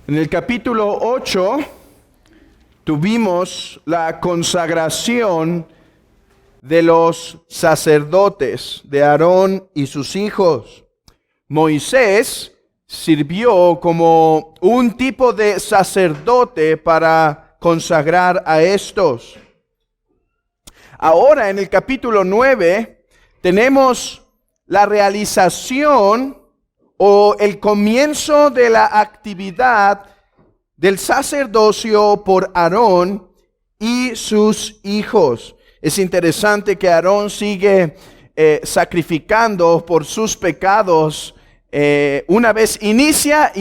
En el capítulo 8 tuvimos la consagración de los sacerdotes, de Aarón y sus hijos. Moisés sirvió como un tipo de sacerdote para consagrar a estos. Ahora en el capítulo 9 tenemos la realización o el comienzo de la actividad del sacerdocio por Aarón y sus hijos. Es interesante que Aarón sigue sacrificando por sus pecados. Una vez inicia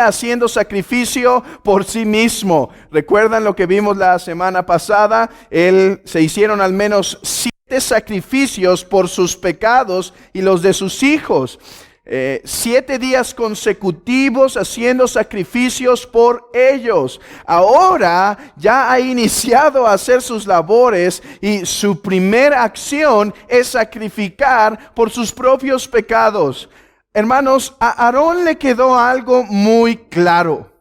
haciendo sacrificio por sí mismo. ¿Recuerdan lo que vimos la semana pasada? Se hicieron al menos 7 sacrificios por sus pecados y los de sus hijos. 7 días consecutivos haciendo sacrificios por ellos. Ahora ya ha iniciado a hacer sus labores y su primera acción es sacrificar por sus propios pecados. Hermanos, a Aarón le quedó algo muy claro,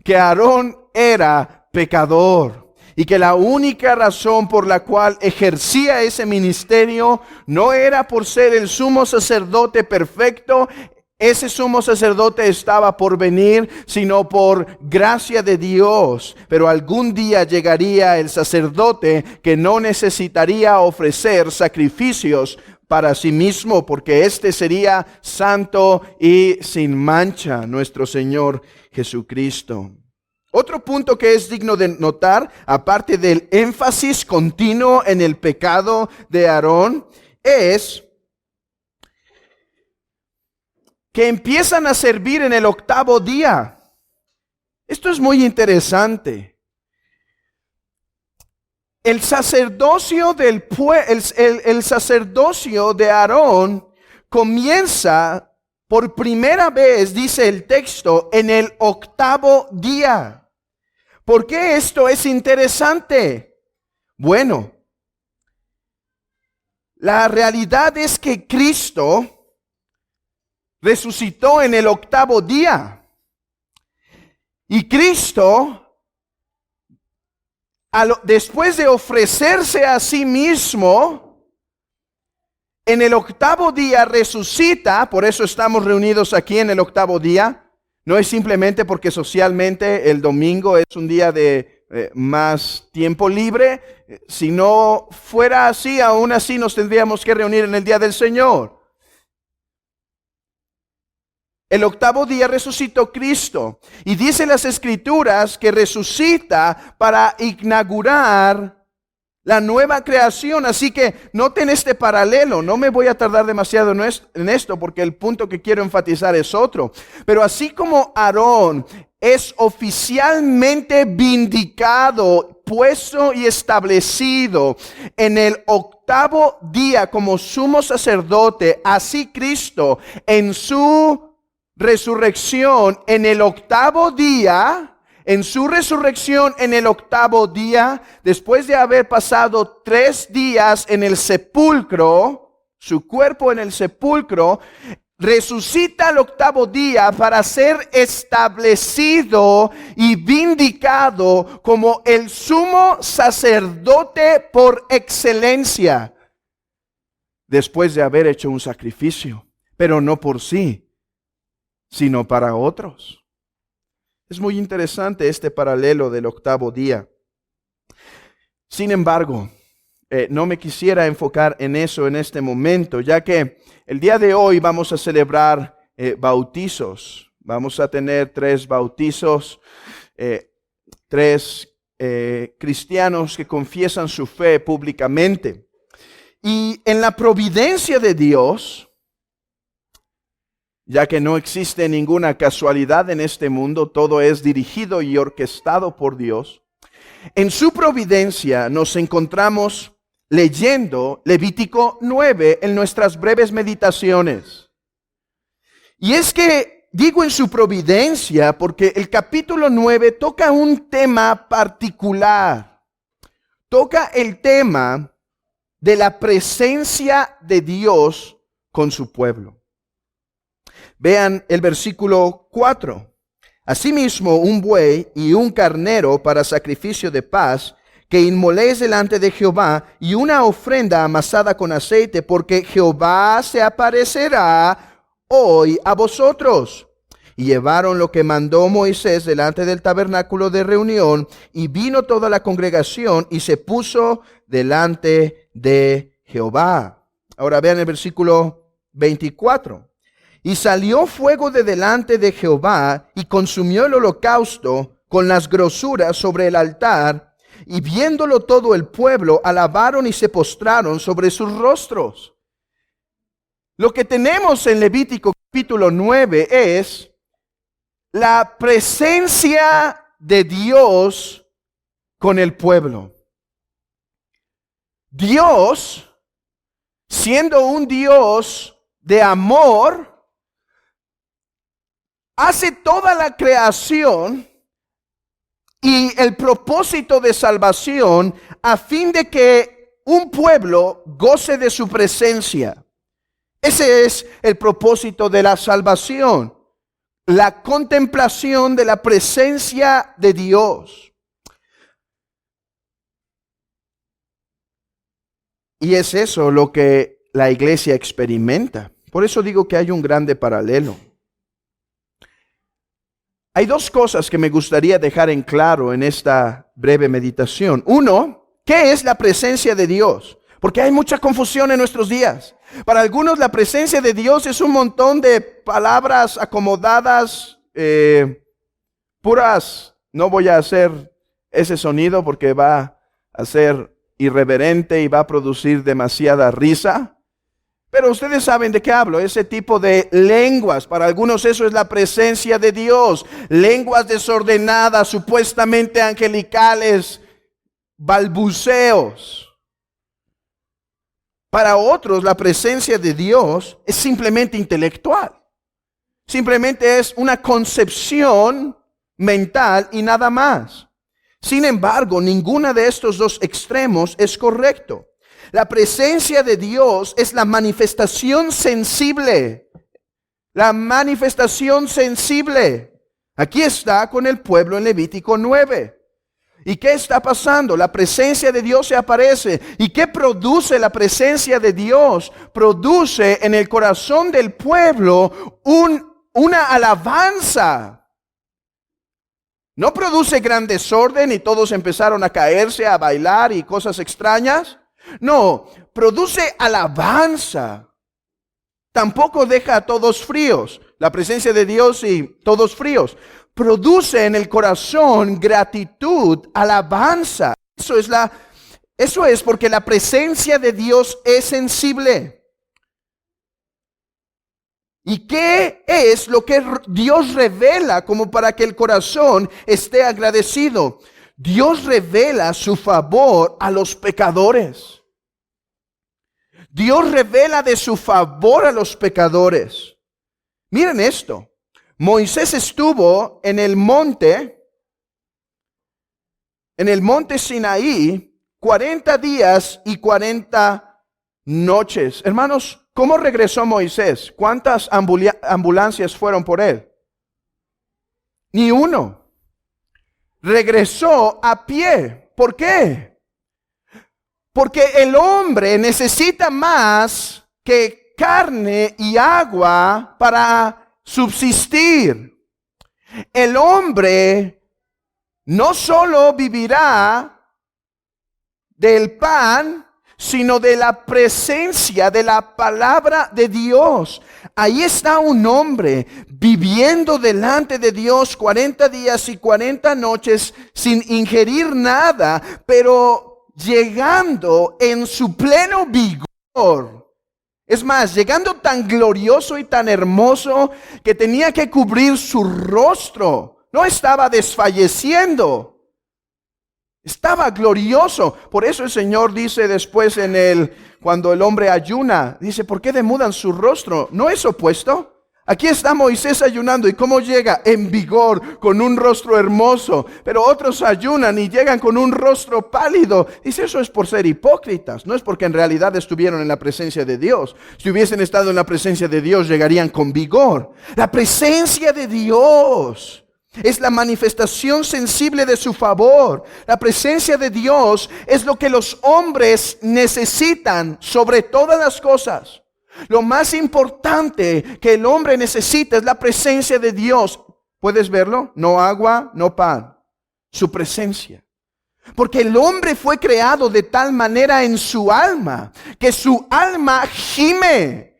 que Aarón era pecador. Y que la única razón por la cual ejercía ese ministerio no era por ser el sumo sacerdote perfecto. Ese sumo sacerdote estaba por venir, sino por gracia de Dios. Pero algún día llegaría el sacerdote que no necesitaría ofrecer sacrificios para sí mismo, porque este sería santo y sin mancha, nuestro Señor Jesucristo. Otro punto que es digno de notar, aparte del énfasis continuo en el pecado de Aarón, es que empiezan a servir en el 8º día. Esto es muy interesante. El sacerdocio el sacerdocio de Aarón comienza por primera vez, dice el texto, en el 8º día. ¿Por qué esto es interesante? Bueno, la realidad es que Cristo resucitó en el 8º día. Y Cristo, después de ofrecerse a sí mismo, en el 8º día resucita. Por eso estamos reunidos aquí en el 8º día. No es simplemente porque socialmente el domingo es un día de más tiempo libre. Si no fuera así, aún así nos tendríamos que reunir en el día del Señor. El 8º día resucitó Cristo. Y dice las Escrituras que resucita para inaugurar la nueva creación. Así que noten este paralelo. No me voy a tardar demasiado en esto porque el punto que quiero enfatizar es otro. Pero así como Aarón es oficialmente vindicado, puesto y establecido en el 8º día como sumo sacerdote, así Cristo en su resurrección en el 8º día, en su resurrección en el 8º día, después de haber pasado 3 días en el sepulcro, su cuerpo en el sepulcro, resucita al 8º día para ser establecido y vindicado como el sumo sacerdote por excelencia, después de haber hecho un sacrificio, pero no por sí, sino para otros. Es muy interesante este paralelo del 8º día. Sin embargo, no me quisiera enfocar en eso en este momento, ya que el día de hoy vamos a celebrar bautizos. Vamos a tener 3 bautizos, 3 cristianos que confiesan su fe públicamente. Y en la providencia de Dios, ya que no existe ninguna casualidad en este mundo, todo es dirigido y orquestado por Dios. En su providencia nos encontramos leyendo Levítico 9 en nuestras breves meditaciones. Y es que digo en su providencia porque el capítulo 9 toca un tema particular. Toca el tema de la presencia de Dios con su pueblo. Vean el versículo 4. Asimismo, un buey y un carnero para sacrificio de paz, que inmoléis delante de Jehová, y una ofrenda amasada con aceite, porque Jehová se aparecerá hoy a vosotros. Y llevaron lo que mandó Moisés delante del tabernáculo de reunión, y vino toda la congregación y se puso delante de Jehová. Ahora vean el versículo 24. Y salió fuego de delante de Jehová y consumió el holocausto con las grosuras sobre el altar, y viéndolo todo el pueblo, alabaron y se postraron sobre sus rostros. Lo que tenemos en Levítico capítulo 9 es la presencia de Dios con el pueblo. Dios, siendo un Dios de amor, hace toda la creación y el propósito de salvación a fin de que un pueblo goce de su presencia. Ese es el propósito de la salvación, la contemplación de la presencia de Dios. Y es eso lo que la iglesia experimenta. Por eso digo que hay un grande paralelo. Hay dos cosas que me gustaría dejar en claro en esta breve meditación. Uno, ¿qué es la presencia de Dios? Porque hay mucha confusión en nuestros días. Para algunos la presencia de Dios es un montón de palabras acomodadas, puras. No voy a hacer ese sonido porque va a ser irreverente y va a producir demasiada risa. Pero ustedes saben de qué hablo, ese tipo de lenguas. Para algunos eso es la presencia de Dios. Lenguas desordenadas, supuestamente angelicales, balbuceos. Para otros la presencia de Dios es simplemente intelectual. Simplemente es una concepción mental y nada más. Sin embargo, ninguna de estos dos extremos es correcto. La presencia de Dios es la manifestación sensible. La manifestación sensible. Aquí está con el pueblo en Levítico 9. ¿Y qué está pasando? La presencia de Dios se aparece. ¿Y qué produce la presencia de Dios? Produce en el corazón del pueblo una alabanza. No produce gran desorden y todos empezaron a caerse, a bailar y cosas extrañas. No, produce alabanza. Tampoco deja a todos fríos. La presencia de Dios y todos fríos. Produce en el corazón gratitud, alabanza. Eso es porque la presencia de Dios es sensible. ¿Y qué es lo que Dios revela como para que el corazón esté agradecido? Dios revela su favor a los pecadores. Dios revela de su favor a los pecadores. Miren esto. Moisés estuvo en el monte Sinaí 40 días y 40 noches. Hermanos, ¿cómo regresó Moisés? ¿Cuántas ambulancias fueron por él? Ni uno. Regresó a pie. ¿Por qué? Porque el hombre necesita más que carne y agua para subsistir. El hombre no solo vivirá del pan, sino de la presencia de la palabra de Dios. Ahí está un hombre viviendo delante de Dios 40 días y 40 noches sin ingerir nada, pero llegando en su pleno vigor. Es más, llegando tan glorioso y tan hermoso que tenía que cubrir su rostro. No estaba desfalleciendo. Estaba glorioso. Por eso el Señor dice después cuando el hombre ayuna, dice, ¿por qué demudan su rostro? ¿No es opuesto? Aquí está Moisés ayunando. ¿Y cómo llega? En vigor, con un rostro hermoso. Pero otros ayunan y llegan con un rostro pálido. Dice, eso es por ser hipócritas. No es porque en realidad estuvieron en la presencia de Dios. Si hubiesen estado en la presencia de Dios, llegarían con vigor. La presencia de Dios Es la manifestación sensible de su favor. La presencia de Dios es lo que los hombres necesitan sobre todas las cosas. Lo más importante que el hombre necesita es la presencia de Dios. ¿Puedes verlo? No agua, no pan. Su presencia. Porque el hombre fue creado de tal manera en su alma, que su alma gime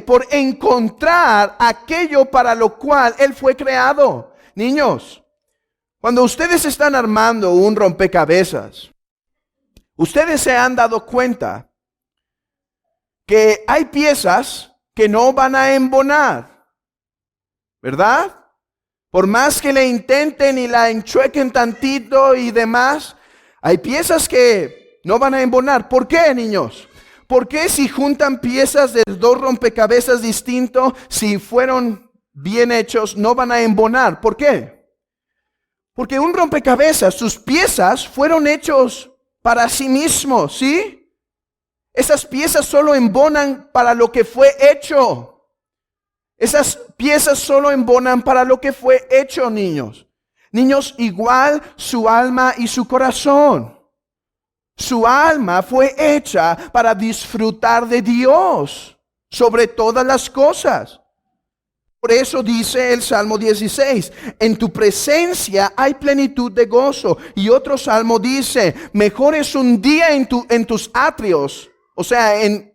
por encontrar aquello para lo cual él fue creado. Niños, cuando ustedes están armando un rompecabezas, ustedes se han dado cuenta que hay piezas que no van a embonar, ¿verdad? Por más que le intenten y la enchuequen tantito y demás, hay piezas que no van a embonar. ¿Por qué, niños? ¿Por qué si juntan piezas de dos rompecabezas distintos, si fueron bien hechos, no van a embonar? ¿Por qué? Porque un rompecabezas, sus piezas fueron hechos para sí mismos, ¿sí? Esas piezas solo embonan para lo que fue hecho. Esas piezas solo embonan para lo que fue hecho, niños. Niños, igual su alma y su corazón. Su alma fue hecha para disfrutar de Dios sobre todas las cosas. Por eso dice el Salmo 16, en tu presencia hay plenitud de gozo. Y otro salmo dice, mejor es un día en tus atrios, o sea, en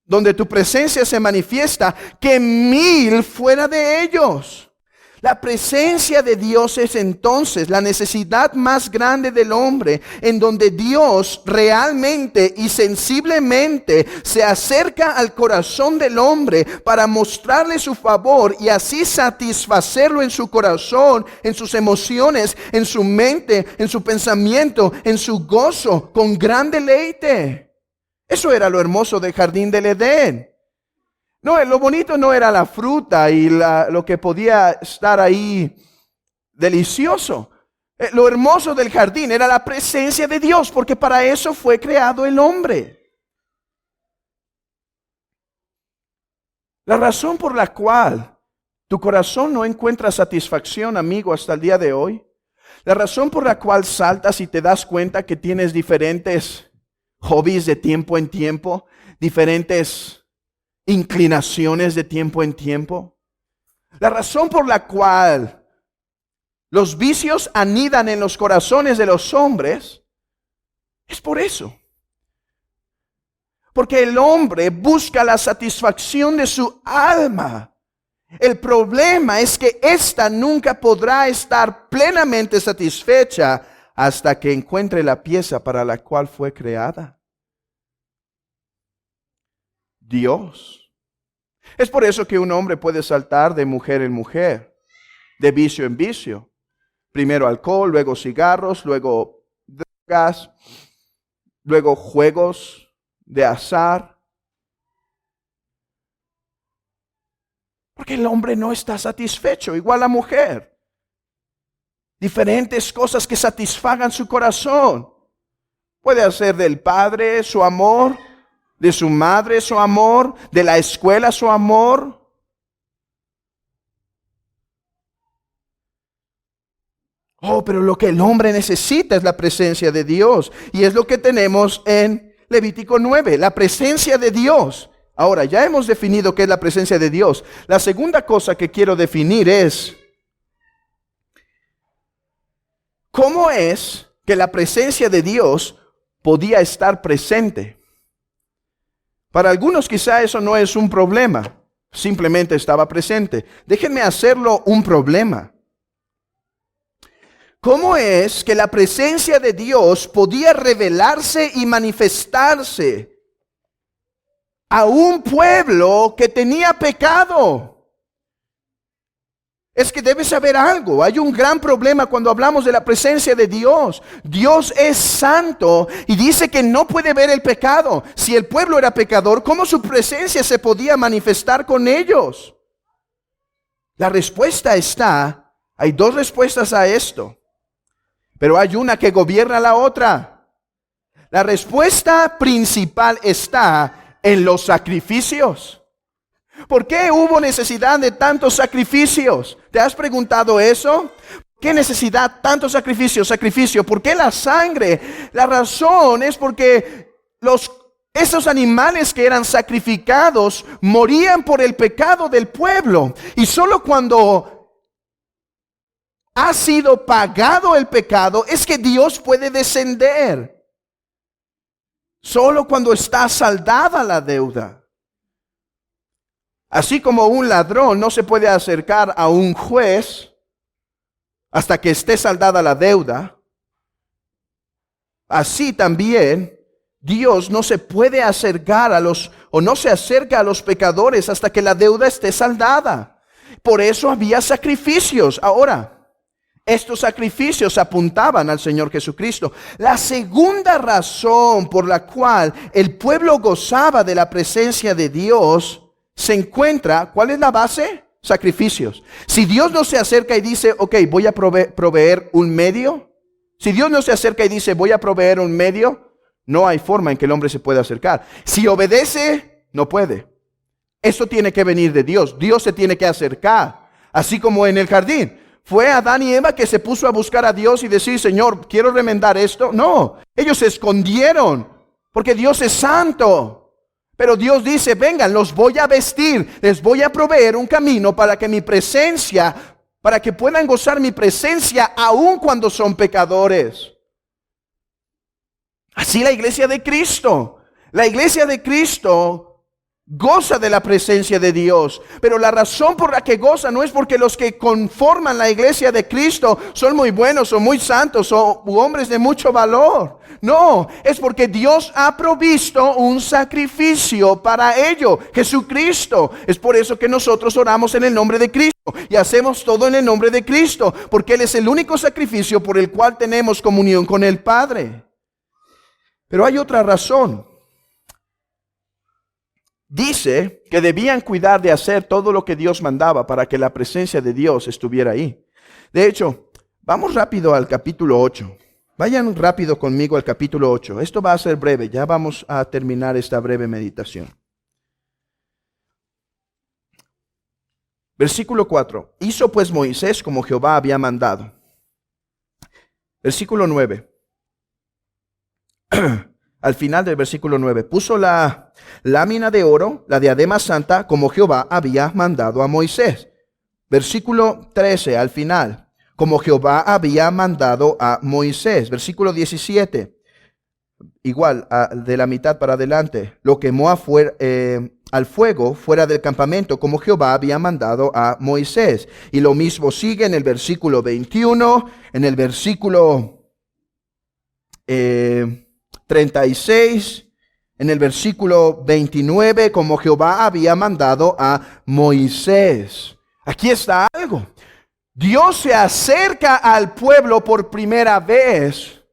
donde tu presencia se manifiesta, que 1000 fuera de ellos. La presencia de Dios es entonces la necesidad más grande del hombre, en donde Dios realmente y sensiblemente se acerca al corazón del hombre para mostrarle su favor y así satisfacerlo en su corazón, en sus emociones, en su mente, en su pensamiento, en su gozo, con gran deleite. Eso era lo hermoso del jardín del Edén. No, lo bonito no era la fruta y lo que podía estar ahí delicioso. Lo hermoso del jardín era la presencia de Dios, porque para eso fue creado el hombre. La razón por la cual tu corazón no encuentra satisfacción, amigo, hasta el día de hoy, la razón por la cual saltas y te das cuenta que tienes diferentes hobbies de tiempo en tiempo, diferentes inclinaciones de tiempo en tiempo. La razón por la cual los vicios anidan en los corazones de los hombres es por eso. Porque el hombre busca la satisfacción de su alma. El problema es que ésta nunca podrá estar plenamente satisfecha hasta que encuentre la pieza para la cual fue creada. Dios. Es por eso que un hombre puede saltar de mujer en mujer, de vicio en vicio. Primero alcohol, luego cigarros, luego drogas, luego juegos de azar. Porque el hombre no está satisfecho, igual la mujer. Diferentes cosas que satisfagan su corazón. Puede hacer del padre su amor, de su madre su amor, de la escuela su amor. Oh, pero lo que el hombre necesita es la presencia de Dios. Y es lo que tenemos en Levítico 9, la presencia de Dios. Ahora, ya hemos definido qué es la presencia de Dios. La segunda cosa que quiero definir es, ¿cómo es que la presencia de Dios podía estar presente? Para algunos quizá eso no es un problema, simplemente estaba presente. Déjenme hacerlo un problema. ¿Cómo es que la presencia de Dios podía revelarse y manifestarse a un pueblo que tenía pecado? Es que debes saber algo. Hay un gran problema cuando hablamos de la presencia de Dios. Dios es santo y dice que no puede ver el pecado. Si el pueblo era pecador, ¿cómo su presencia se podía manifestar con ellos? La respuesta está, hay dos respuestas a esto, pero hay una que gobierna la otra. La respuesta principal está en los sacrificios. ¿Por qué hubo necesidad de tantos sacrificios? ¿Te has preguntado eso? ¿Qué necesidad tantos sacrificios? ¿Por qué la sangre? La razón es porque esos animales que eran sacrificados morían por el pecado del pueblo. Y solo cuando ha sido pagado el pecado es que Dios puede descender. Solo cuando está saldada la deuda. Así como un ladrón no se puede acercar a un juez hasta que esté saldada la deuda, así también Dios no se puede acercar no se acerca a los pecadores hasta que la deuda esté saldada. Por eso había sacrificios. Ahora, estos sacrificios apuntaban al Señor Jesucristo. La segunda razón por la cual el pueblo gozaba de la presencia de Dios se encuentra, ¿cuál es la base? Sacrificios. Si Dios no se acerca y dice, ok, voy a proveer un medio. Si Dios no se acerca y dice, voy a proveer un medio, no hay forma en que el hombre se pueda acercar. Si obedece, no puede. Esto tiene que venir de Dios. Dios se tiene que acercar. Así como en el jardín. ¿Fue Adán y Eva que se puso a buscar a Dios y decir, Señor, quiero remendar esto? No, ellos se escondieron porque Dios es santo. Pero Dios dice, vengan, los voy a vestir, les voy a proveer un camino para que para que puedan gozar mi presencia aun cuando son pecadores. Así la iglesia de Cristo. La iglesia de Cristo goza de la presencia de Dios, pero la razón por la que goza no es porque los que conforman la iglesia de Cristo son muy buenos o muy santos o hombres de mucho valor. No, es porque Dios ha provisto un sacrificio para ello, Jesucristo. Es por eso que nosotros oramos en el nombre de Cristo y hacemos todo en el nombre de Cristo, porque Él es el único sacrificio por el cual tenemos comunión con el Padre. Pero hay otra razón. Dice que debían cuidar de hacer todo lo que Dios mandaba para que la presencia de Dios estuviera ahí. De hecho, vamos rápido al capítulo 8. Vayan rápido conmigo al capítulo 8. Esto va a ser breve, ya vamos a terminar esta breve meditación. Versículo 4. Hizo pues Moisés como Jehová había mandado. Versículo 9. Al final del versículo 9, puso la lámina de oro, la diadema santa, como Jehová había mandado a Moisés. Versículo 13, al final, como Jehová había mandado a Moisés. Versículo 17, igual, de la mitad para adelante, lo quemó al fuego fuera del campamento, como Jehová había mandado a Moisés. Y lo mismo sigue en el versículo 21, en el versículo 36, en el versículo 29, como Jehová había mandado a Moisés. Aquí está algo. Dios se acerca al pueblo por primera vez.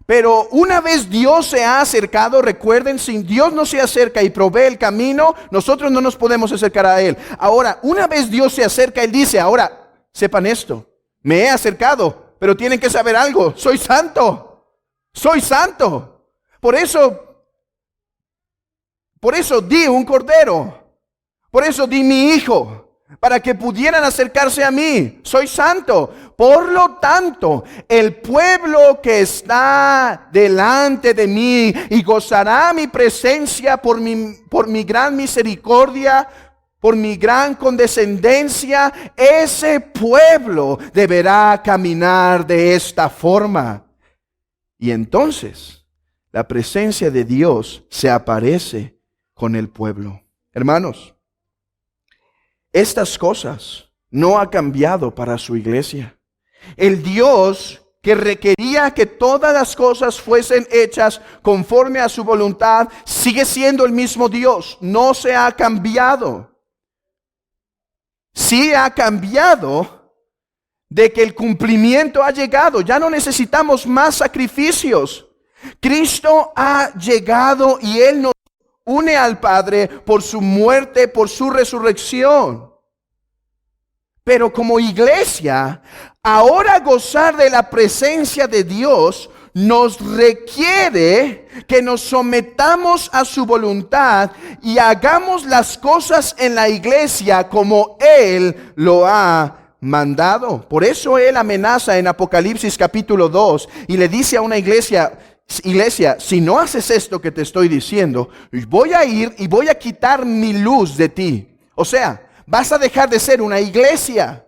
Pero una vez Dios se ha acercado, recuerden, si Dios no se acerca y provee el camino, nosotros no nos podemos acercar a Él. Ahora, una vez Dios se acerca, Él dice, ahora, sepan esto, me he acercado, pero tienen que saber algo, soy santo, soy santo. Por eso di un cordero, por eso di mi hijo, para que pudieran acercarse a mí. Soy santo. Por lo tanto, el pueblo que está delante de mí y gozará mi presencia por mi gran misericordia, por mi gran condescendencia, ese pueblo deberá caminar de esta forma. Y entonces la presencia de Dios se aparece con el pueblo. Hermanos, estas cosas no ha cambiado para su iglesia. El Dios que requería que todas las cosas fuesen hechas conforme a su voluntad sigue siendo el mismo Dios. No se ha cambiado. Sí ha cambiado de que el cumplimiento ha llegado. Ya no necesitamos más sacrificios. Cristo ha llegado y Él nos une al Padre por su muerte, por su resurrección. Pero como iglesia, ahora gozar de la presencia de Dios nos requiere que nos sometamos a su voluntad y hagamos las cosas en la iglesia como Él lo ha mandado. Por eso Él amenaza en Apocalipsis capítulo 2 y le dice a una iglesia, si no haces esto que te estoy diciendo, voy a ir y voy a quitar mi luz de ti. O sea, vas a dejar de ser una iglesia.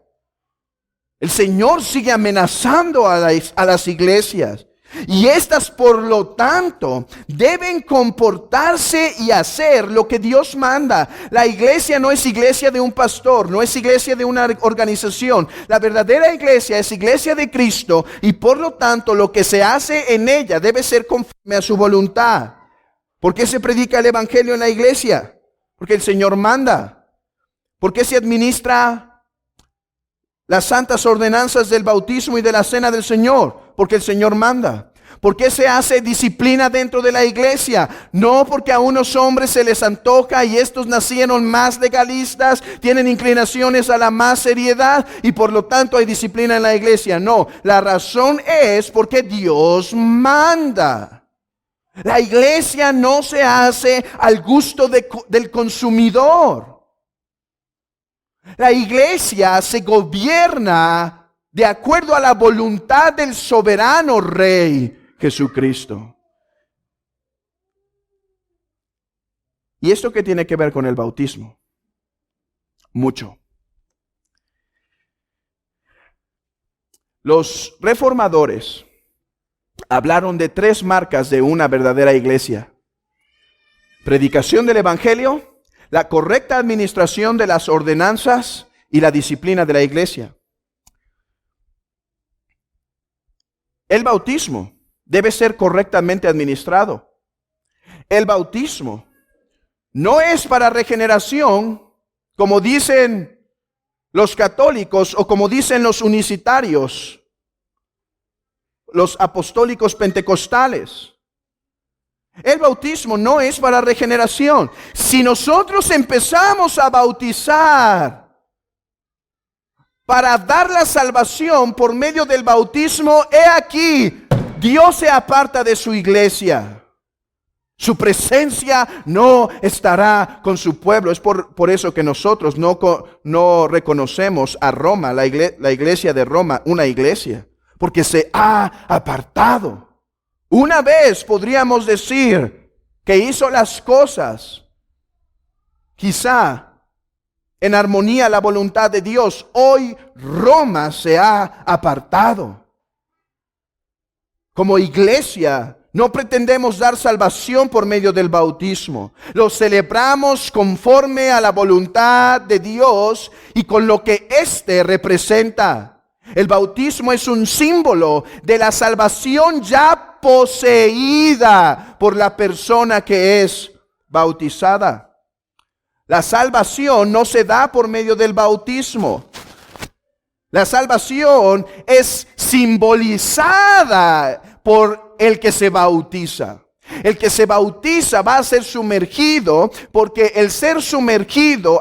El Señor sigue amenazando a las iglesias. Y estas, por lo tanto, deben comportarse y hacer lo que Dios manda. La iglesia no es iglesia de un pastor, no es iglesia de una organización. La verdadera iglesia es iglesia de Cristo y por lo tanto lo que se hace en ella debe ser conforme a su voluntad. ¿Por qué se predica el evangelio en la iglesia? Porque el Señor manda. ¿Por qué se administra las santas ordenanzas del bautismo y de la cena del Señor? Porque el Señor manda. ¿Por qué se hace disciplina dentro de la iglesia? No porque a unos hombres se les antoja y estos nacieron más legalistas, tienen inclinaciones a la más seriedad y por lo tanto hay disciplina en la iglesia. No, la razón es porque Dios manda. La iglesia no se hace al gusto del consumidor. La iglesia se gobierna de acuerdo a la voluntad del soberano Rey Jesucristo. ¿Y esto qué tiene que ver con el bautismo? Mucho. Los reformadores hablaron de 3 marcas de una verdadera iglesia: predicación del evangelio, la correcta administración de las ordenanzas y la disciplina de la iglesia. El bautismo debe ser correctamente administrado. El bautismo no es para regeneración, como dicen los católicos o como dicen los unicitarios, los apostólicos pentecostales. El bautismo no es para regeneración. Si nosotros empezamos a bautizar para dar la salvación por medio del bautismo, he aquí, Dios se aparta de su iglesia. Su presencia no estará con su pueblo. Es por eso que nosotros no reconocemos a Roma, la iglesia de Roma, una iglesia, porque se ha apartado. Una vez podríamos decir que hizo las cosas quizá en armonía a la voluntad de Dios. Hoy Roma se ha apartado. Como iglesia no pretendemos dar salvación por medio del bautismo. Lo celebramos conforme a la voluntad de Dios y con lo que éste representa. El bautismo es un símbolo de la salvación ya poseída por la persona que es bautizada. La salvación no se da por medio del bautismo. La salvación es simbolizada por el que se bautiza. El que se bautiza va a ser sumergido, porque al ser sumergido,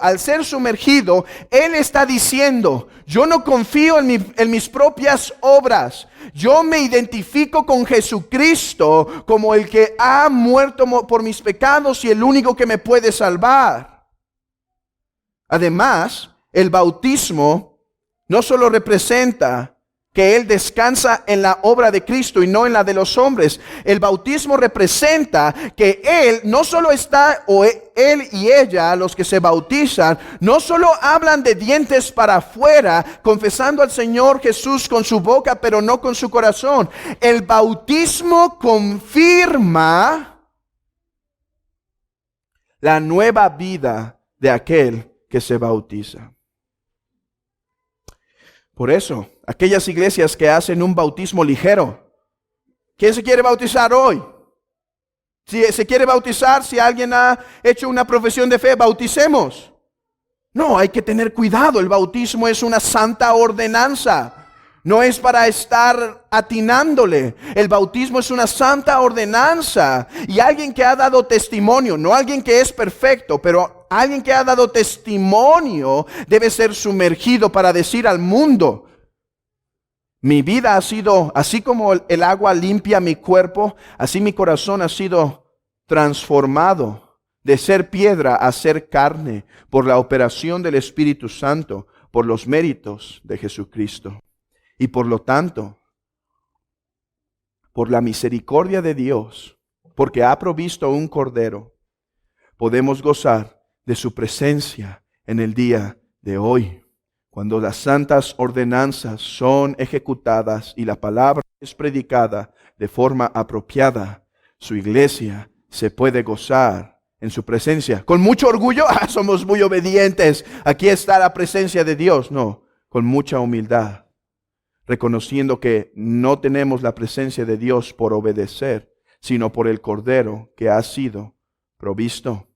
él está diciendo: yo no confío en mis propias obras. Yo me identifico con Jesucristo como el que ha muerto por mis pecados y el único que me puede salvar. Además, el bautismo no solo representa que Él descansa en la obra de Cristo y no en la de los hombres. El bautismo representa que Él no solo está, o Él y ella, los que se bautizan, no solo hablan de dientes para afuera, confesando al Señor Jesús con su boca, pero no con su corazón. El bautismo confirma la nueva vida de aquel que se bautiza. Por eso, aquellas iglesias que hacen un bautismo ligero. ¿Quién se quiere bautizar hoy? Si se quiere bautizar, si alguien ha hecho una profesión de fe, bauticemos. No, hay que tener cuidado. El bautismo es una santa ordenanza. No es para estar atinándole. El bautismo es una santa ordenanza. Y alguien que ha dado testimonio, no alguien que es perfecto, pero alguien que ha dado testimonio debe ser sumergido para decir al mundo: Mi vida ha sido, así como el agua limpia mi cuerpo, así mi corazón ha sido transformado de ser piedra a ser carne por la operación del Espíritu Santo, por los méritos de Jesucristo. Y por lo tanto, por la misericordia de Dios, porque ha provisto un cordero, podemos gozar de su presencia en el día de hoy. Cuando las santas ordenanzas son ejecutadas y la palabra es predicada de forma apropiada, su iglesia se puede gozar en su presencia. Con mucho orgullo, somos muy obedientes, aquí está la presencia de Dios. No, con mucha humildad, reconociendo que no tenemos la presencia de Dios por obedecer, sino por el Cordero que ha sido provisto.